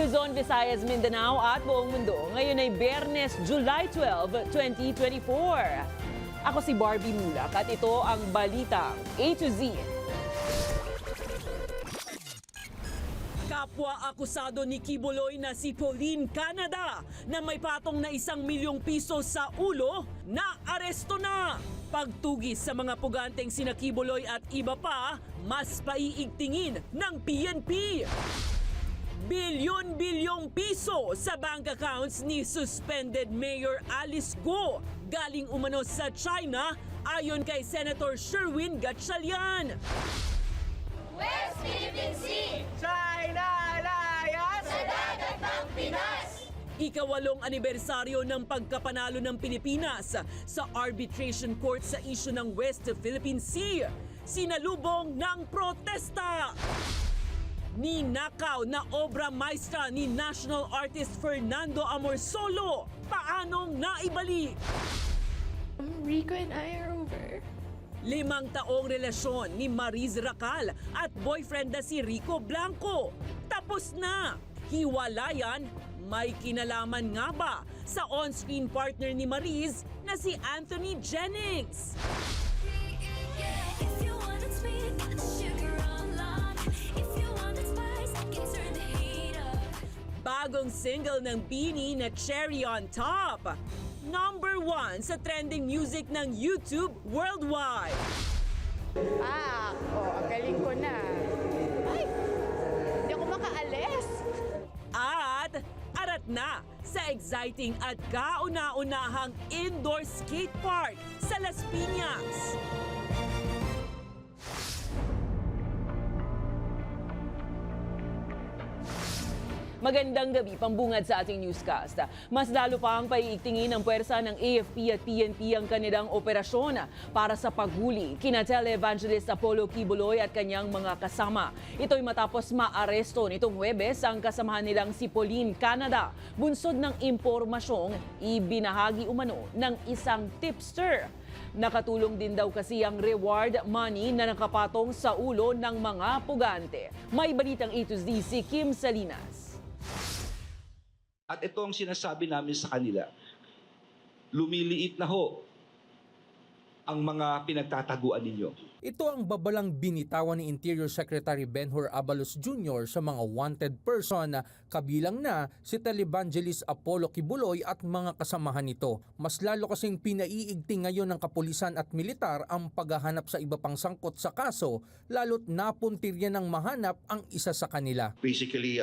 Luzon, Visayas, Mindanao at buong mundo. Ngayon ay Biyernes, July 12, 2024. Ako si Barbie Mulak at ito ang Balitang A to Z. Kapwa akusado ni Kibuloy na si Pauline Canada na may patong na 1 milyong piso sa ulo na aresto na. Pagtugis sa mga puganteng sina Kibuloy at iba pa, mas paiigtingin ng PNP. Bilyon-bilyong piso sa bank accounts ni suspended Mayor Alice Go galing umano sa China ayon kay Senator Sherwin Gatchalian. West Philippine Sea, China Alliance sa dagat ng Pinas. Ika-8 anibersaryo ng pagkapanalo ng Pilipinas sa arbitration court sa isyu ng West Philippine Sea. Sinalubong ng protesta. Ninakaw na obra maestra ni national artist Fernando Amorsolo. Paanong naibalik? Rico and I are over. 5 taong relasyon ni Mariz Racal at boyfriend na si Rico Blanco. Tapos na. Hiwalayan, may kinalaman nga ba sa on-screen partner ni Mariz na si Anthony Jennings? Bagong single ng Beanie na Cherry on Top. Number 1 sa trending music ng YouTube worldwide. Ang galing ko na. Ay, hindi ako makaalis. At arat na sa exciting at kauna-unahang indoor skate park sa Las Piñas. Magandang gabi, pambungad sa ating newscast. Mas lalo pa ang paiigtingin ng puwersa ng AFP at PNP ang kanilang operasyon para sa paghuli kina televangelist Apollo Kibuloy at kanyang mga kasama. Ito'y matapos maaresto nitong Huwebes ang kasamahan nilang si Pauline Canada, bunsod ng impormasyong ibinahagi umano ng isang tipster. Nakatulong din daw kasi ang reward money na nakapatong sa ulo ng mga pugante. May balitang A to Z si Kim Salinas. At ito ang sinasabi namin sa kanila, lumiliit na ho ang mga pinagtataguan ninyo. Ito ang babalang binitawan ni Interior Secretary Benhur Abalos Jr. sa mga wanted person na kabilang na si televangelist Apollo Kibuloy at mga kasamahan nito. Mas lalo kasing pinaiigting ngayon ng kapulisan at militar ang paghahanap sa iba pang sangkot sa kaso, lalo't napuntirya ng mahanap ang isa sa kanila. Basically,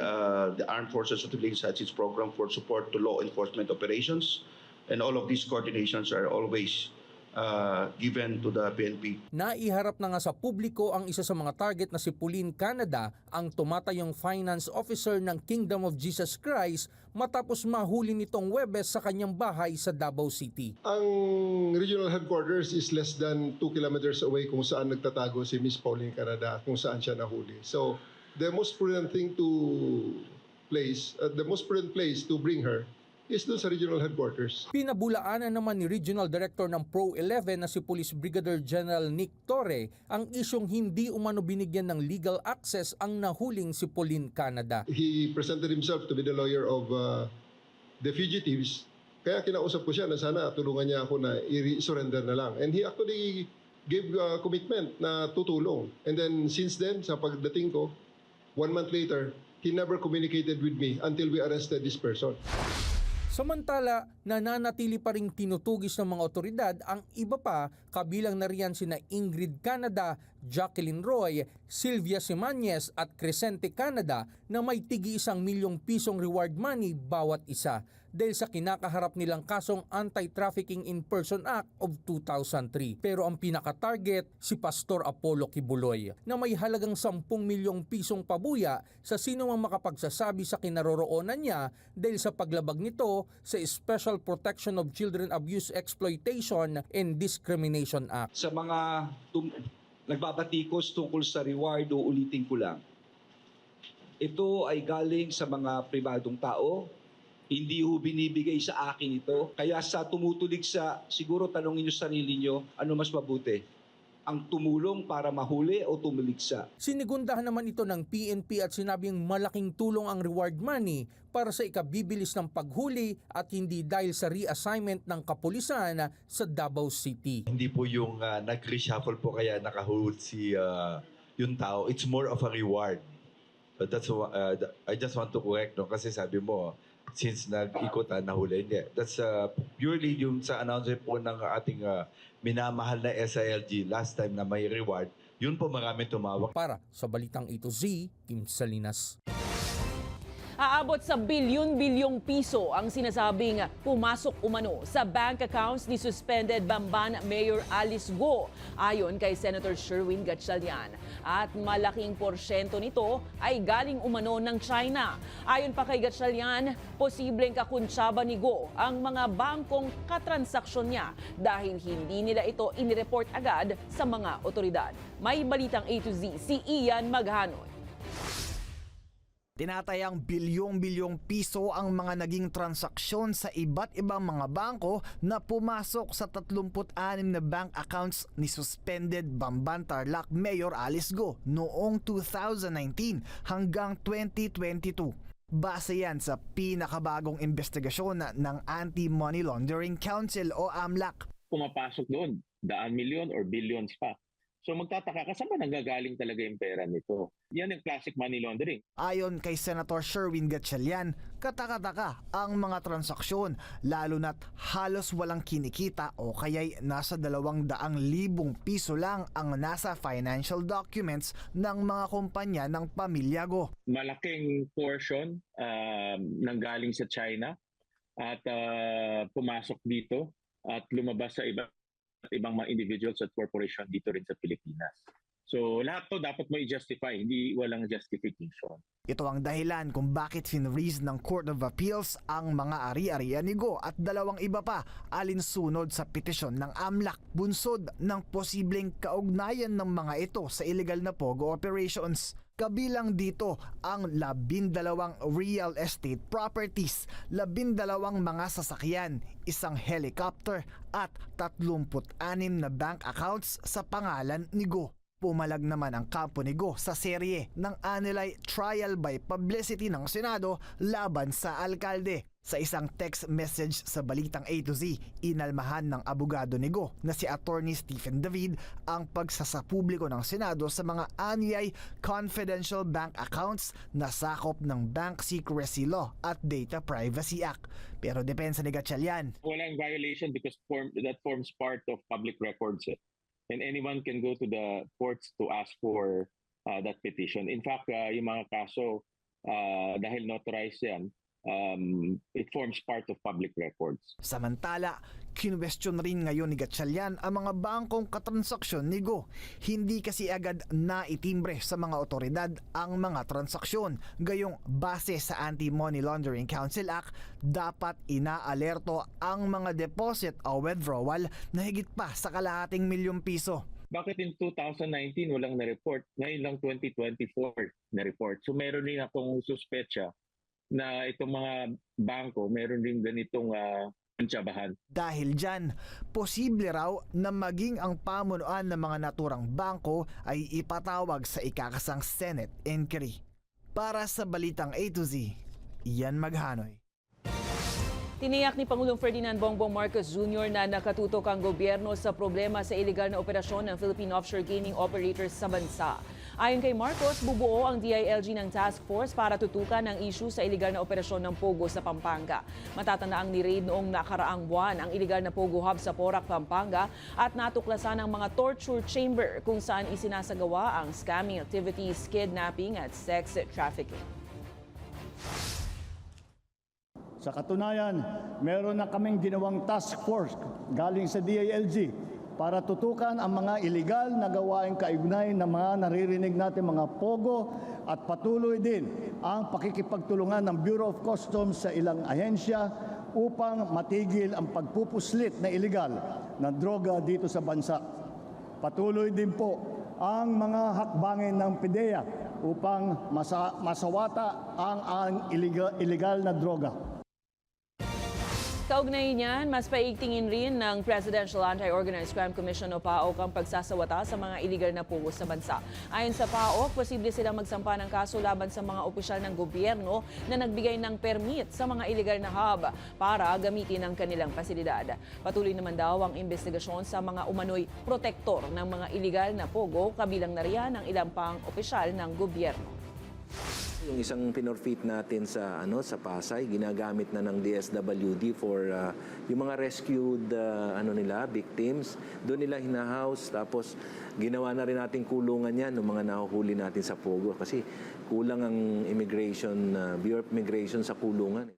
the Armed Forces of the Philippines has its program for support to law enforcement operations, and all of these coordinations are always given to the PNP. Naiharap na nga sa publiko ang isa sa mga target na si Pauline Canada, ang tumatayong finance officer ng Kingdom of Jesus Christ matapos mahuli nitong Huwebes sa kanyang bahay sa Davao City. Ang regional headquarters is less than 2 kilometers away kung saan nagtatago si Miss Pauline Canada, kung saan siya nahuli. So, the most prudent place to bring her is doon sa regional headquarters. Pinabulaanan naman ni Regional Director ng Pro-11 na si Police Brigadier General Nick Torre ang isyong hindi umano binigyan ng legal access ang nahuling si Pauline Canada. He presented himself to be the lawyer of the fugitives. Kaya kinausap ko siya na sana tulungan niya ako na i-surrender na lang. And he actually gave commitment na tutulong. And then since then, sa pagdating ko, 1 month later, he never communicated with me until we arrested this person. Samantala, nananatili pa ring tinutugis ng mga otoridad ang iba pa, kabilang na riyan sina Ingrid Canada, Jacqueline Roy, Sylvia Simañez at Crescente Canada na may tigi 1 milyong pisong reward money bawat isa dahil sa kinakaharap nilang kasong Anti-Trafficking in Person Act of 2003. Pero ang pinaka-target si Pastor Apollo Kibuloy na may halagang 10 milyong pisong pabuya sa sino mang makapagsasabi sa kinaroroonan niya dahil sa paglabag nito sa Special Protection of Children Abuse, Exploitation and Discrimination Act. Sa mga nagbabatikos tungkol sa reward, ulitin ko lang. Ito ay galing sa mga pribadong tao. Hindi ho binibigay sa akin ito. Kaya sa tumutulig sa, siguro tanongin nyo sarili nyo, ano mas mabuti? ang tumulong para mahuli o tumiligsa. Sinigundahan naman ito ng PNP at sinabing malaking tulong ang reward money para sa ikabibilis ng paghuli at hindi dahil sa reassignment ng kapulisan sa Davao City. Hindi po yung nag-reshuffle po kaya nakahulog si yung tao. It's more of a reward. But that's I just want to correct, no? Kasi sabi mo, since nag-ikutan, nahuli. Hindi. That's purely yung sa announcement po ng ating minamahal na SILG last time na may reward. Yun po maraming tumawag. Para sa Balitang A to Z, Kim Salinas. Aabot sa bilyon-bilyong piso ang sinasabing pumasok umano sa bank accounts ni suspended Bamban Mayor Alice Go ayon kay Senator Sherwin Gatchalian. At malaking porsyento nito ay galing umano ng China. Ayon pa kay Gatchalian, posibleng kakuntsaba ni Go ang mga bangkong katransaksyon niya dahil hindi nila ito inireport agad sa mga otoridad. May Balitang A to Z si Ian Maghanoy. Tinatayang bilyong-bilyong piso ang mga naging transaksyon sa iba't ibang mga bangko na pumasok sa 36 na bank accounts ni suspended Bamban Tarlac Mayor Alice Go noong 2019 hanggang 2022. Base yan sa pinakabagong investigasyon ng Anti-Money Laundering Council o AMLAC. Pumapasok doon, daan milyon or billions pa. So magtataka ka, saan ba nanggagaling talaga yung pera nito? Yan yung classic money laundering. Ayon kay Senator Sherwin Gatchalian, kataka-taka ang mga transaksyon lalo na't halos walang kinikita o kaya'y nasa 200,000 piso lang ang nasa financial documents ng mga kumpanya ng pamilya Go. Malaking portion nanggaling sa China at pumasok dito at lumabas sa ibang mga individuals at corporation dito rin sa Pilipinas. So lahat to dapat mo i-justify, hindi walang justification. Ito ang dahilan kung bakit finreeze ng Court of Appeals ang mga ari-arian ni Go at 2 iba pa alinsunod sa petisyon ng AMLAC bunsod ng posibleng kaugnayan ng mga ito sa illegal na pogo operations. Kabilang dito ang 12 real estate properties, 12 mga sasakyan, 1 helicopter at 36 na bank accounts sa pangalan ni Go. Pumalag naman ang kampo ni Go sa serye ng anilay trial by publicity ng Senado laban sa alkalde. Sa isang text message sa Balitang A to Z, inalmahan ng abogado ni Go na si Attorney Stephen David ang pagsasapubliko ng Senado sa mga anyay confidential bank accounts na sakop ng Bank Secrecy Law at Data Privacy Act. Pero depensa ni Gatchalian, Walang violation because that forms part of public records. And anyone can go to the courts to ask for that petition. In fact, yung mga kaso, dahil notarized yan, it forms part of public records. Samantala, kinwestiyon rin ngayon ni Gatchalian ang mga bangkong katransaksyon ni Go. Hindi kasi agad naitimbre sa mga otoridad ang mga transaksyon. Gayong base sa Anti-Money Laundering Council Act, dapat inaalerto ang mga deposit o withdrawal na higit pa sa 250 milyong piso. Bakit in 2019 walang na-report? Ngayon lang 2024 na-report. So meron rin akong suspetsya na itong mga bangko meron rin ganitong kuntsabahan. Dahil dyan, posible raw na maging ang pamunuan ng mga naturang bangko ay ipatawag sa ikakasang Senate inquiry. Para sa Balitang A to Z, Ian Maghanoy. Tiniyak ni Pangulong Ferdinand Bongbong Marcos Jr. na nakatutok ang gobyerno sa problema sa iligal na operasyon ng Philippine Offshore Gaming Operators sa bansa. Ayon kay Marcos, bubuo ang DILG ng task force para tutukan ang issue sa iligal na operasyon ng Pogo sa Pampanga. Matatanaang ni-raid noong nakaraang buwan ang iligal na Pogo Hub sa Porac, Pampanga at natuklasan ang mga torture chamber kung saan isinasagawa ang scamming activities, kidnapping at sex trafficking. Sa katunayan, meron na kaming ginawang task force galing sa DILG para tutukan ang mga iligal na gawaing kaugnay ng mga naririnig natin mga pogo at patuloy din ang pakikipagtulungan ng Bureau of Customs sa ilang ahensya upang matigil ang pagpupuslit na iligal na droga dito sa bansa. Patuloy din po ang mga hakbangin ng PIDEA upang masawata ang iligal na droga. Kaugnay niyan, mas paigtingin rin ng Presidential Anti-Organized Crime Commission o PAOK ang pagsasawata sa mga iligal na pogo sa bansa. Ayon sa PAOK, posible silang magsampa ng kaso laban sa mga opisyal ng gobyerno na nagbigay ng permit sa mga iligal na hub para gamitin ang kanilang pasilidad. Patuloy naman daw ang investigasyon sa mga umano'y protektor ng mga iligal na pogo, kabilang na riyan ang ilang pang opisyal ng gobyerno. Yung isang pinorfeit natin sa sa Pasay, ginagamit na ng DSWD for yung mga rescued victims. Doon nila hinahouse, tapos ginawa na rin natin kulungan yan ng mga nahuhuli natin sa pogo kasi kulang ang immigration, Bureau of Immigration sa kulungan.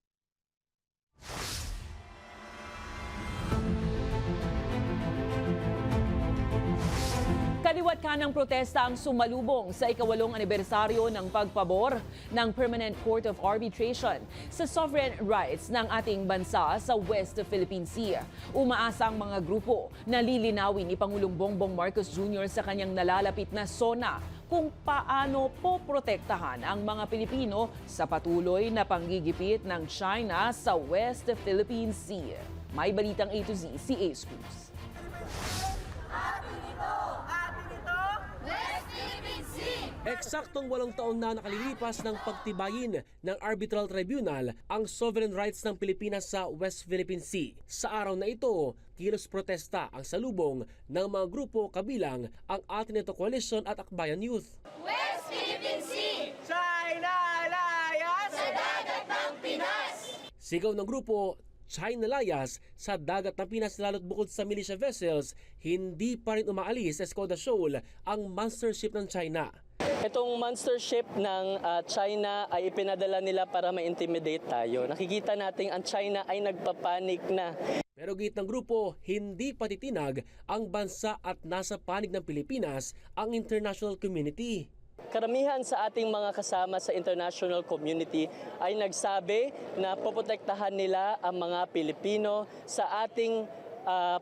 Kaliwat kanang protesta ang sumalubong sa ika-8 anibersaryo ng pagpabor ng Permanent Court of Arbitration sa sovereign rights ng ating bansa sa West Philippine Sea. Umaasa ang mga grupo na lilinawin ni Pangulong Bongbong Marcos Jr. sa kanyang nalalapit na SONA kung paano poprotektahan ang mga Pilipino sa patuloy na panggigipit ng China sa West Philippine Sea. May balitang A to Z si Ace Cruz. Eksaktong 8 taon na nakalilipas ng pagtibayin ng Arbitral Tribunal ang sovereign rights ng Pilipinas sa West Philippine Sea. Sa araw na ito, kilos protesta ang salubong ng mga grupo kabilang ang Ateneo Coalition at Akbayan Youth. West Philippine Sea! China Alliance! Sa dagat ng Pinas! Sigaw ng grupo China Layas sa dagat ng Pinas, lalo't bukod sa militia vessels, hindi pa rin umaalis sa Escoda Shoal ang monster ship ng China. Itong monster ship ng China ay ipinadala nila para ma-intimidate tayo. Nakikita natin ang China ay nagpapanik na. Pero git ng grupo, hindi patitinag ang bansa at nasa panig ng Pilipinas ang international community. Karamihan sa ating mga kasama sa international community ay nagsabi na poprotektahan nila ang mga Pilipino sa ating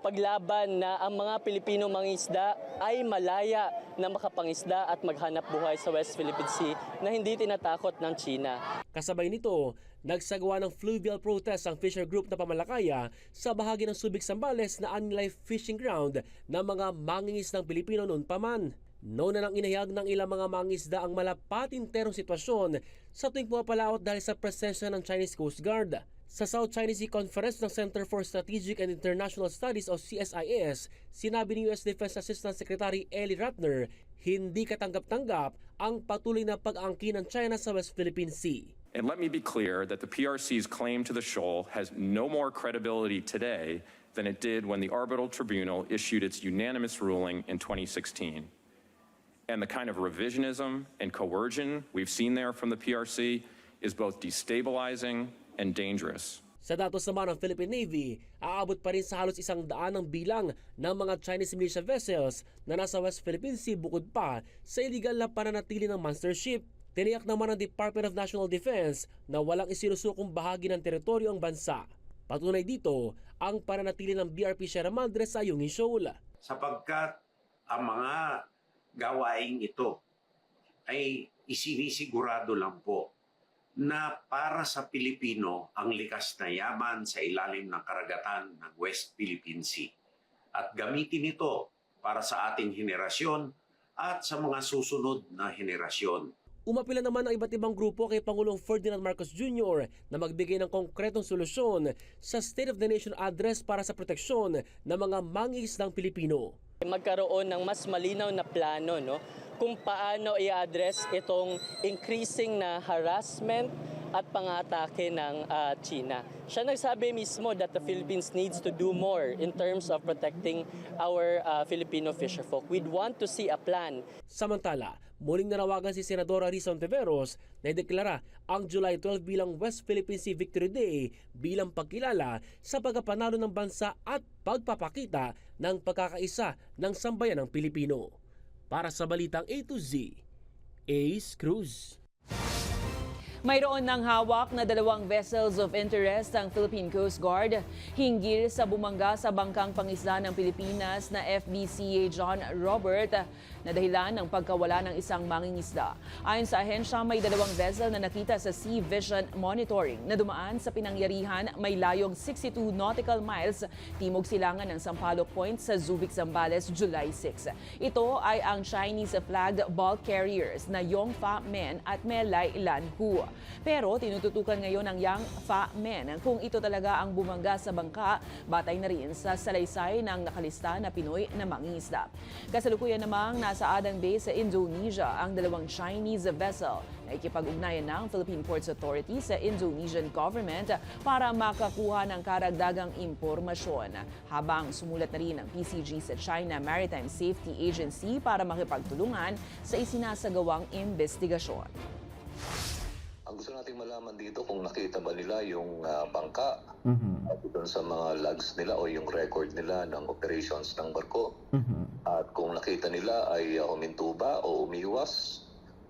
paglaban na ang mga Pilipino mangingisda ay malaya na makapangisda at maghanap buhay sa West Philippine Sea na hindi tinatakot ng China. Kasabay nito, nagsagawa ng fluvial protest ang fisher group na Pamalakaya sa bahagi ng Subic Zambales na unlife fishing ground ng mga mangingisdang Pilipino noon pa man. Noon na nang inahayag ng ilang mga mangingisda ang malapatinterong sitwasyon sa tuwing pumapalaot dahil sa presensya ng Chinese Coast Guard. Sa South China Sea Conference ng Center for Strategic and International Studies o CSIS, sinabi ni US Defense Assistant Secretary Eli Ratner, hindi katanggap-tanggap ang patuloy na pag-angkin ng China sa West Philippine Sea. And let me be clear that the PRC's claim to the shoal has no more credibility today than it did when the Arbitral Tribunal issued its unanimous ruling in 2016. And the kind of revisionism and coercion we've seen there from the PRC is both destabilizing and dangerous. Sa datos naman ng Philippine Navy, aabot pa rin sa halos 100 ang bilang ng mga Chinese militia vessels na nasa West Philippine Sea bukod pa sa illegal na pananatili ng monster ship. Tiniyak naman ng Department of National Defense na walang isinusukong bahagi ng teritoryo ang bansa. Patunay dito ang pananatili ng BRP Sierra Madre sa Ayungin Shoal. Sapagkat ang mga gawaing ito ay isinisigurado lang po na para sa Pilipino ang likas na yaman sa ilalim ng karagatan ng West Philippine Sea at gamitin ito para sa ating henerasyon at sa mga susunod na henerasyon. Umapila naman ang iba't ibang grupo kay Pangulong Ferdinand Marcos Jr. na magbigay ng konkretong solusyon sa State of the Nation Address para sa proteksyon ng mga mangingisdang Pilipino. Magkaroon ng mas malinaw na plano kung paano i-address itong increasing na harassment at pang-atake ng China. Siya nagsabi mismo that the Philippines needs to do more in terms of protecting our Filipino fisherfolk. We'd want to see a plan. Samantala, muling nanawagan si Senadora Risa Ontiveros na ideklara ang July 12 bilang West Philippine Sea Victory Day bilang pagkilala sa pagkapanalo ng bansa at pagpapakita ng pagkakaisa ng sambayan ng Pilipino. Para sa Balitang A to Z, Ace Cruz. Mayroon ng hawak na 2 vessels of interest ang Philippine Coast Guard hinggil sa bumangga sa bangkang pangisda ng Pilipinas na FBCA John Robert na dahilan ng pagkawala ng isang mangingisda. Ayon sa ahensya, may 2 vessel na nakita sa Sea Vision Monitoring na dumaan sa pinangyarihan may layong 62 nautical miles timog silangan ng Sampaloc Point sa Subic, Zambales, July 6. Ito ay ang Chinese-flagged bulk carriers na Yongfa Men at Melay Lanhu. Pero tinututukan ngayon ng Yang Fa Men kung ito talaga ang bumangga sa bangka, batay na rin sa salaysay ng nakalista na Pinoy na mangingisda. Kasalukuyan namang nasa Adang Bay sa Indonesia ang 2 Chinese vessel na ikipag-ugnayan ng Philippine Ports Authority sa Indonesian government para makakuha ng karagdagang impormasyon. Habang sumulat na rin ang PCG sa China Maritime Safety Agency para makipagtulungan sa isinasagawang investigasyon. Ang gusto nating malaman dito kung nakita ba nila yung bangka doon sa mga logs nila o yung record nila ng operations ng barko. At kung nakita nila ay huminto ba o umiwas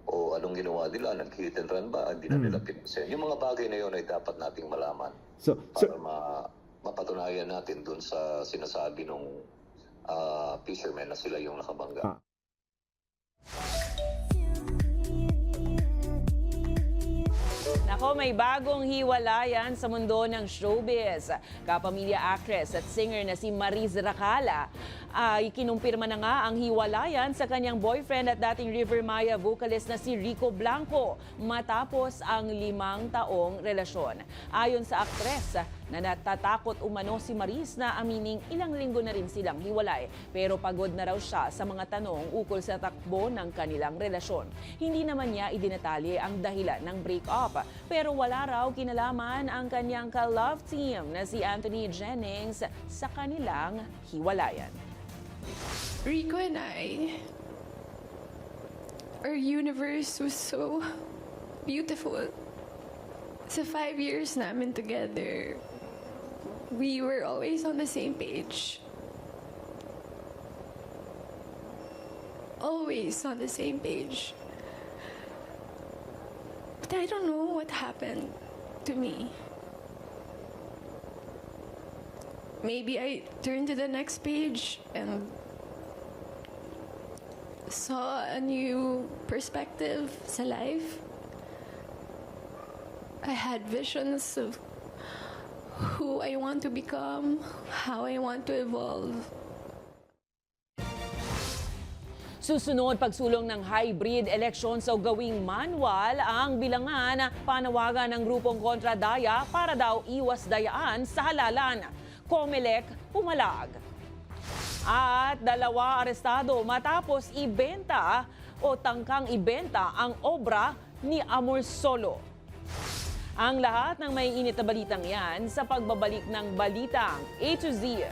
o anong ginawa nila, nag-hit and run ba, hindi na nila pinansin. Yung mga bagay na yun ay dapat nating malaman para mapatunayan natin doon sa sinasabi ng fishermen na sila yung nakabangga. Nako, may bagong hiwalayan sa mundo ng showbiz. Kapamilya actress at singer na si Mariz Racala ay kinumpirma na nga ang hiwalayan sa kanyang boyfriend at dating River Maya vocalist na si Rico Blanco matapos ang 5 taong relasyon. Ayon sa aktres, na natatakot umano si Mariz na amining ilang linggo na rin silang hiwalay, pero pagod na raw siya sa mga tanong ukol sa takbo ng kanilang relasyon. Hindi naman niya idinatalye ang dahilan ng break-up, pero wala raw kinalaman ang kanyang ka-love team na si Anthony Jennings sa kanilang hiwalayan. Rico and I, our universe was so beautiful. Sa 5 years namin together, we were always on the same page. Always on the same page. But I don't know what happened to me. Maybe I turned to the next page and saw a new perspective sa life. I had visions of who I want to become, how I want to evolve. Susunod pagsulong ng hybrid elections o gawing manual ang bilangan panawagan ng grupong kontra-daya para daw iwas dayaan sa halalan. Comelec pumalag. At 2 arestado matapos ibenta o tangkang ibenta ang obra ni Amor Solo. Ang lahat ng may init na balitang yan sa pagbabalik ng Balitang A to Z.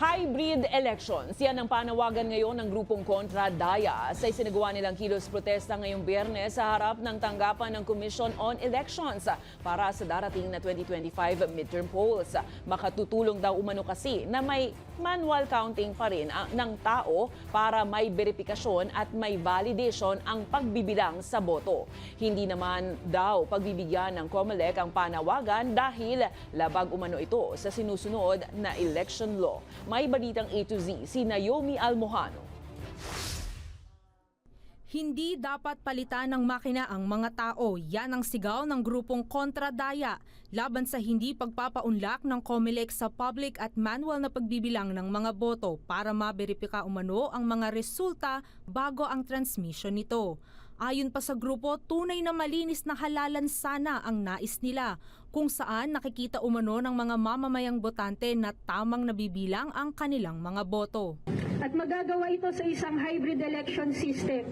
Hybrid elections. Yan ang panawagan ngayon ng grupong kontra-daya sa isinagawa nilang kilos protesta ngayong Biyernes sa harap ng tanggapan ng Commission on Elections para sa darating na 2025 midterm polls. Makatutulong daw umano kasi na may manual counting pa rin ng tao para may verifikasyon at may validation ang pagbibilang sa boto. Hindi naman daw pagbibigyan ng Comelec ang panawagan dahil labag umano ito sa sinusunod na election law. May balitang A to Z si Naomi Almohano. Hindi dapat palitan ng makina ang mga tao. Yan ang sigaw ng grupong kontra-daya laban sa hindi pagpapaunlak ng Comelec sa public at manual na pagbibilang ng mga boto para maberipika umano ang mga resulta bago ang transmission nito. Ayon pa sa grupo, tunay na malinis na halalan sana ang nais nila, kung saan nakikita umano ng mga mamamayang botante na tamang nabibilang ang kanilang mga boto. At magagawa ito sa isang hybrid election system.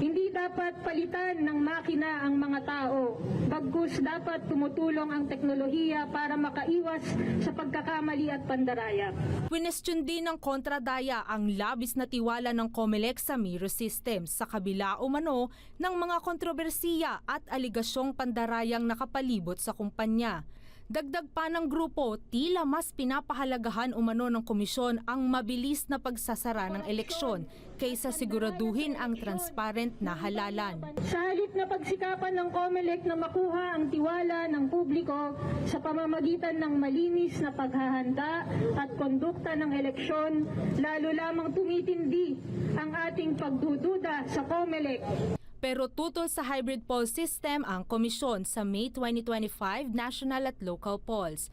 Hindi dapat palitan ng makina ang mga tao. Bagkus dapat tumutulong ang teknolohiya para makaiwas sa pagkakamali at pandaraya. Kwinestyon din ng kontradaya ang labis na tiwala ng COMELEC sa Miro system sa kabila umano ng mga kontrobersiya at aligasyong pandarayang nakapalibot sa kumpanya. Dagdag pa ng grupo, tila mas pinapahalagahan umano ng komisyon ang mabilis na pagsasara ng eleksyon kaysa siguraduhin ang transparent na halalan. Sa halip na pagsikapan ng COMELEC na makuha ang tiwala ng publiko sa pamamagitan ng malinis na paghahanda at kondukta ng eleksyon, lalo lamang tumitindi ang ating pagdududa sa COMELEC. Pero tutol sa hybrid poll system ang komisyon sa May 2025 national at local polls.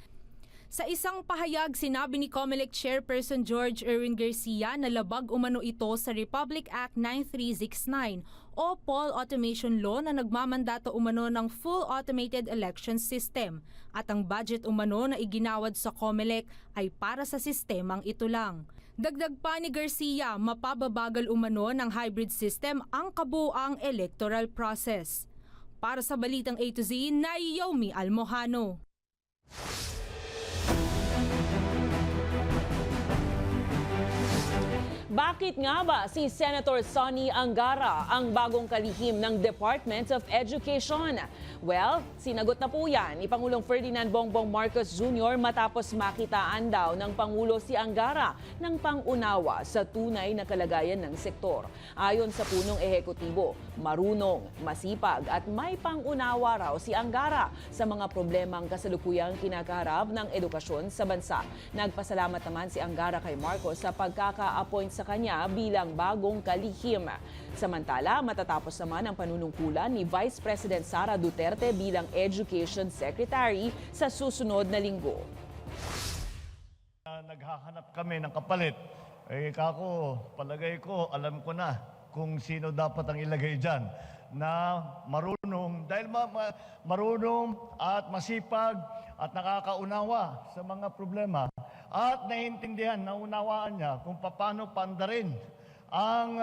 Sa isang pahayag, sinabi ni COMELEC Chairperson George Erwin Garcia na labag umano ito sa Republic Act 9369 o Poll Automation Law na nagmamandato umano ng full automated election system at ang budget umano na iginawad sa COMELEC ay para sa sistemang ito lang. Dagdag pa ni Garcia, mapababagal umano ng hybrid system ang kabuuang electoral process. Para sa Balitang A to Z, Naomi Almojano. Bakit nga ba si Senator Sonny Angara ang bagong kalihim ng Department of Education? Well, sinagot na po yan ni Pangulong Ferdinand Bongbong Marcos Jr. matapos makitaan daw ng Pangulo si Angara ng pangunawa sa tunay na kalagayan ng sektor. Ayon sa punong ehekutibo, marunong, masipag at may pangunawa raw si Angara sa mga problemang kasalukuyang kinakaharap ng edukasyon sa bansa. Nagpasalamat naman si Angara kay Marcos sa pagkaka-appoint sa kanya bilang bagong kalihim. Samantala, matatapos naman ang panunungkulan ni Vice President Sara Duterte bilang Education Secretary sa susunod na linggo. Naghahanap kami ng kapalit. Kako, palagay ko, alam ko na kung sino dapat ang ilagay dyan na marunong, dahil marunong at masipag at nakakaunawa sa mga problema at naiintindihan, naunawaan niya kung paano pandarin ang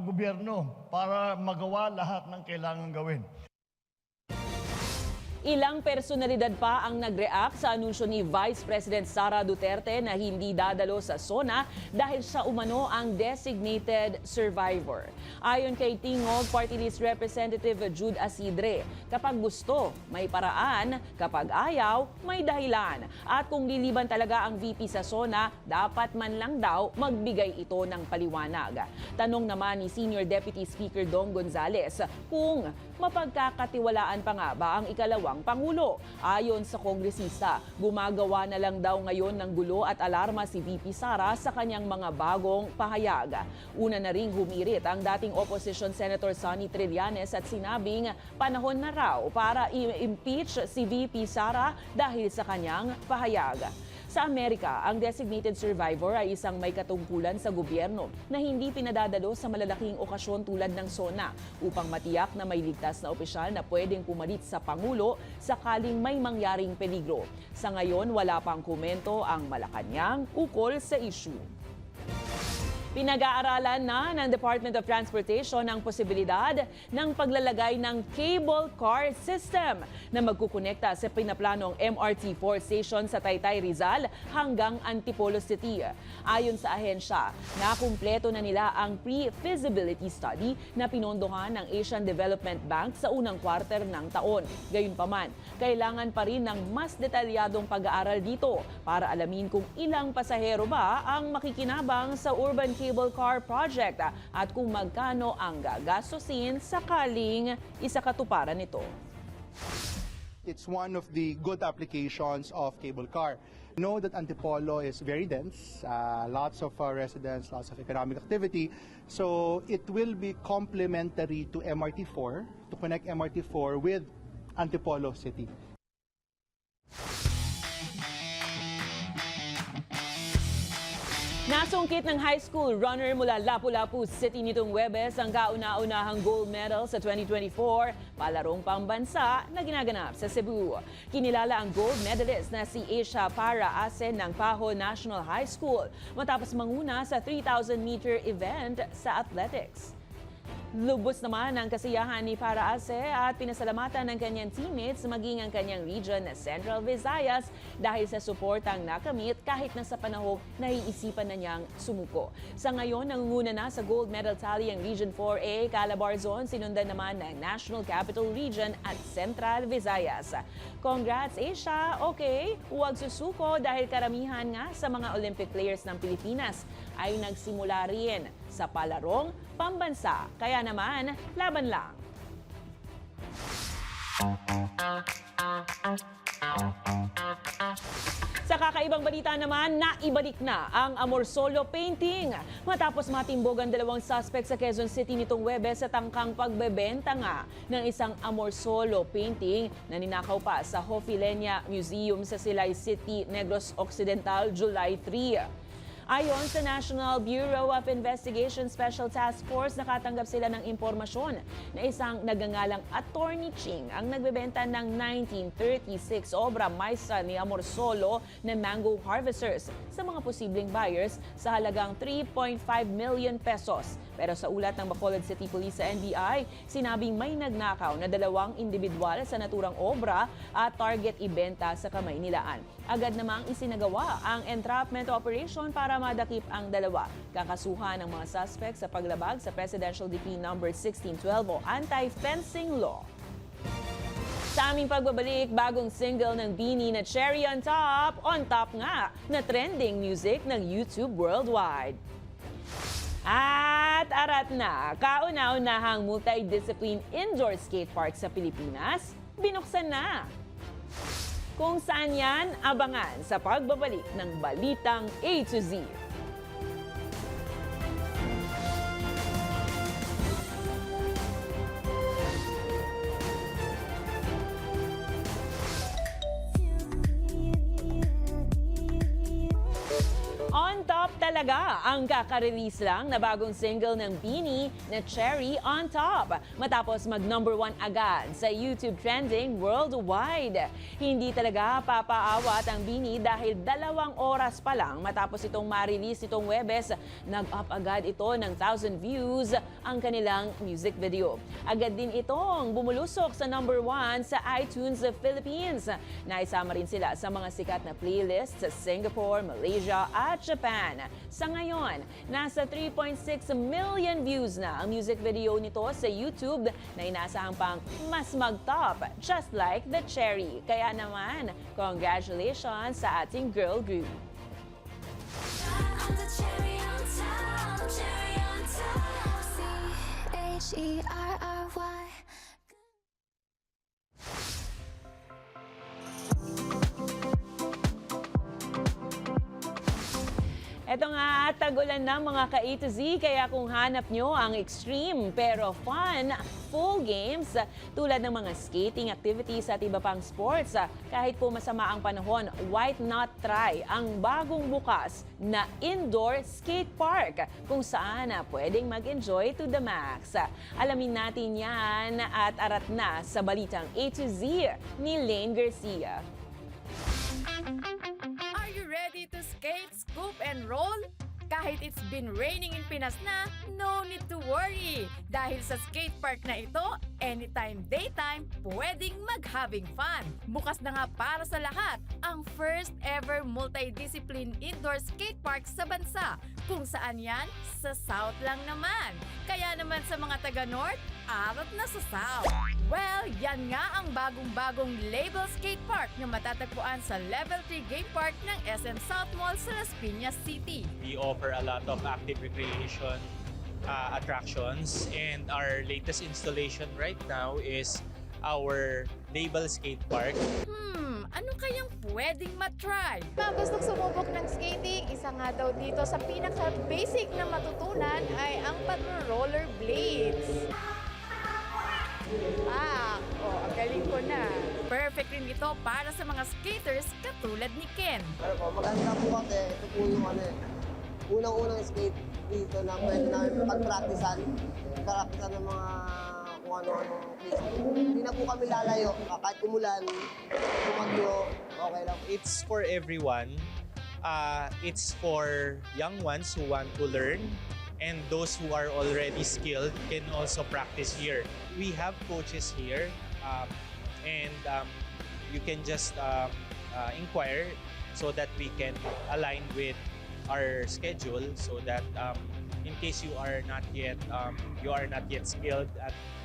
gobyerno para magawa lahat ng kailangan gawin. Ilang personalidad pa ang nag-react sa anunsyo ni Vice President Sara Duterte na hindi dadalo sa SONA dahil siya umano ang designated survivor. Ayon kay Tingog Party List Representative Jude Asidre, kapag gusto, may paraan, kapag ayaw, may dahilan. At kung liliban talaga ang VP sa SONA, dapat man lang daw magbigay ito ng paliwanag. Tanong naman ni Senior Deputy Speaker Dong Gonzales kung mapagkakatiwalaan pa nga ba ang ikalawang Pangulo. Ayon sa kongresista, gumagawa na lang daw ngayon ng gulo at alarma si VP Sara sa kanyang mga bagong pahayag. Una na ring humirit ang dating opposition Senator Sonny Trillanes at sinabing panahon na raw para i-impeach si VP Sara dahil sa kanyang pahayag. Sa Amerika, ang designated survivor ay isang may katungkulan sa gobyerno na hindi pinadadalo sa malalaking okasyon tulad ng SONA upang matiyak na may ligtas na opisyal na pwedeng pumalit sa Pangulo sakaling may mangyaring peligro. Sa ngayon, wala pang komento ang Malacanang ukol sa issue. Pinag-aaralan na ng Department of Transportation ang posibilidad ng paglalagay ng cable car system na magkukonekta sa pinaplanong MRT4 station sa Taytay, Rizal hanggang Antipolo City. Ayon sa ahensya, nakumpleto na nila ang pre-feasibility study na pinondohan ng Asian Development Bank sa unang quarter ng taon. Gayunpaman, kailangan pa rin ng mas detalyadong pag-aaral dito para alamin kung ilang pasahero ba ang makikinabang sa urban cable car project at kung magkano ang gagastusin sakaling isakatuparan ito. It's one of the good applications of cable car. You know that Antipolo is very dense, lots of residents, lots of economic activity. So it will be complementary to MRT4, to connect MRT4 with Antipolo City. Nasungkit ng high school runner mula Lapu-Lapu City nitong Huwebes ang kauna-unahang gold medal sa 2024 palarong pambansa na ginaganap sa Cebu. Kinilala ang gold medalist na si Asia Para-Asen ng Paho National High School matapos manguna sa 3,000-meter event sa athletics. Lubos naman ang kasiyahan ni Paraase at pinasalamatan ng kanyang teammates maging ang kanyang region na Central Visayas dahil sa suportang nakamit kahit na sa panahong naiisipan na niyang sumuko. Sa ngayon, nangunguna na sa gold medal tally ang Region 4A, Calabarzon, sinundan naman ng National Capital Region at Central Visayas. Congrats Asia! Okay, huwag susuko dahil karamihan nga sa mga Olympic players ng Pilipinas ay nagsimula rin sa palarong pambansa. Kaya naman, laban lang. Sa kakaibang balita naman, naibalik na ang Amorsolo painting. Matapos matimbog ang dalawang suspect sa Quezon City nitong Huwebes sa tangkang pagbebenta nga ng isang Amorsolo painting na ninakaw pa sa Hofilenia Museum sa Silay City, Negros Occidental, July 3. Ayon sa National Bureau of Investigation Special Task Force, nakatanggap sila ng impormasyon na isang nagangalang Attorney Ching ang nagbebenta ng 1936 obra maestra ni Amorsolo na Mango Harvesters sa mga posibleng buyers sa halagang 3.5 million pesos. Pero sa ulat ng Bacolod City Police sa NBI, sinabing may nagnakaw na dalawang individual sa naturang obra at target ibenta sa Kamaynilaan. Agad namang isinagawa ang entrapment operation para madakip ang dalawa. Kakasuhan ng mga suspect sa paglabag sa Presidential Decree No. 1612 o Anti-Fencing Law. Sa aming pagbabalik, bagong single ng Beanie na Cherry on top nga na trending music ng YouTube worldwide. At arat na, kauna-unahang multidiscipline indoor skate park sa Pilipinas, binuksan na. Kung saan yan, abangan sa pagbabalik ng Balitang A to Z. On top talaga ang kaka-release lang na bagong single ng Beanie na Cherry on Top matapos mag-number 1 agad sa YouTube trending worldwide. Hindi talaga papaawat ang Beanie dahil 2 oras pa lang matapos itong ma-release itong Huwebes, nag-up agad ito ng 1,000 views ang kanilang music video. Agad din itong bumulusok sa number 1 sa iTunes Philippines. Naisama rin sila sa mga sikat na playlist sa Singapore, Malaysia at Japan. Sa ngayon, nasa 3.6 million views na ang music video nito sa YouTube na inaasahan pang mas mag-top, just like the Cherry. Kaya naman, congratulations sa ating girl group. Ito nga, tagulan ng mga ka-A to Z, kaya kung hanap nyo ang extreme pero fun, full games tulad ng mga skating activities at iba pang sports, kahit po masama ang panahon, why not try ang bagong bukas na indoor skate park kung saan pwedeng mag-enjoy to the max. Alamin natin yan at arat na sa Balitang A to Z ni Lane Garcia. Are you ready to skate, scoop, and roll? Kahit it's been raining in Pinas na, no need to worry. Dahil sa skate park na ito, anytime, daytime, pwedeng mag-having fun. Bukas na nga para sa lahat ang first ever multidiscipline indoor skate park sa bansa. Kung saan yan? Sa South lang naman. Kaya naman sa mga taga-North, arat na sa South. Well, yan nga ang bagong-bagong label skate park na matatagpuan sa Level 3 Game Park ng SM South Mall sa Las Piñas City. We offer a lot of active recreation attractions, and our latest installation right now is our label skate park. Ano kayang pwedeng matry? Gustong sumubok ng skating, isa nga daw dito sa pinaka-basic na matutunan ay ang pag-roller blades. Ang galing ko na. Perfect rin ito para sa mga skaters katulad ni Ken. Pero po, maganda po kasi ito po yung unang-unang skate dito na pwede namin pag-practicean ng mga kung ano-ano. Hindi na po kami lalayo. Kahit umulan, bumagyo, okay lang. It's for everyone. It's for young ones who want to learn And those who are already skilled can also practice here. We have coaches here, and you can just inquire so that we can align with our schedule, so that in case you are not yet skilled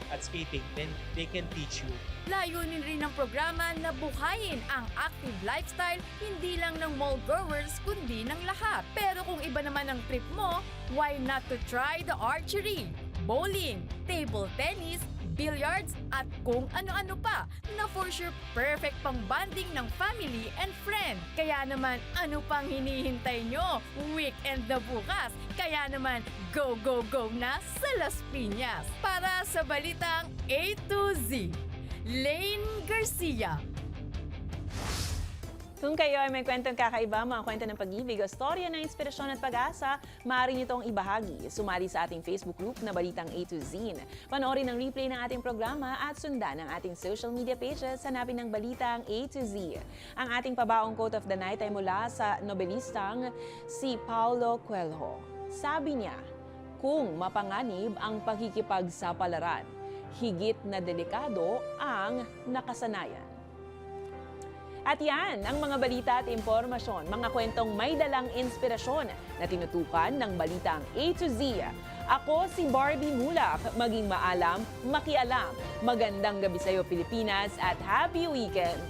at skating, then they can teach you. Layunin rin ng programa na buhayin ang active lifestyle hindi lang ng mall goers kundi ng lahat. Pero kung iba naman ang trip mo, why not to try the archery, bowling, table tennis, billiards at kung ano-ano pa na for sure perfect pang bonding ng family and friend. Kaya naman ano pang hinihintay nyo? Weekend na bukas. Kaya naman go go go na sa Las Piñas. Para sa balitang A to Z, Lane Garcia. Kung kayo ay may kwentong kakaiba, mga kwento ng pag-ibig o storya ng inspirasyon at pag-asa, maaari nitong ibahagi. Sumali sa ating Facebook group na Balitang A to Z. Panoorin ang replay ng ating programa at sundan ang ating social media pages. Hanapin ng Balitang A to Z. Ang ating pabaong quote of the night ay mula sa nobelistang si Paulo Coelho. Sabi niya, kung mapanganib ang pakikipagsapalaran, higit na delikado ang nakasanayan. At yan ang mga balita at impormasyon, mga kwentong may dalang inspirasyon na tinutukan ng Balitang A to Z. Ako si Barbie Mulak, maging maalam, makialam. Magandang gabi sa iyo Pilipinas at happy weekend!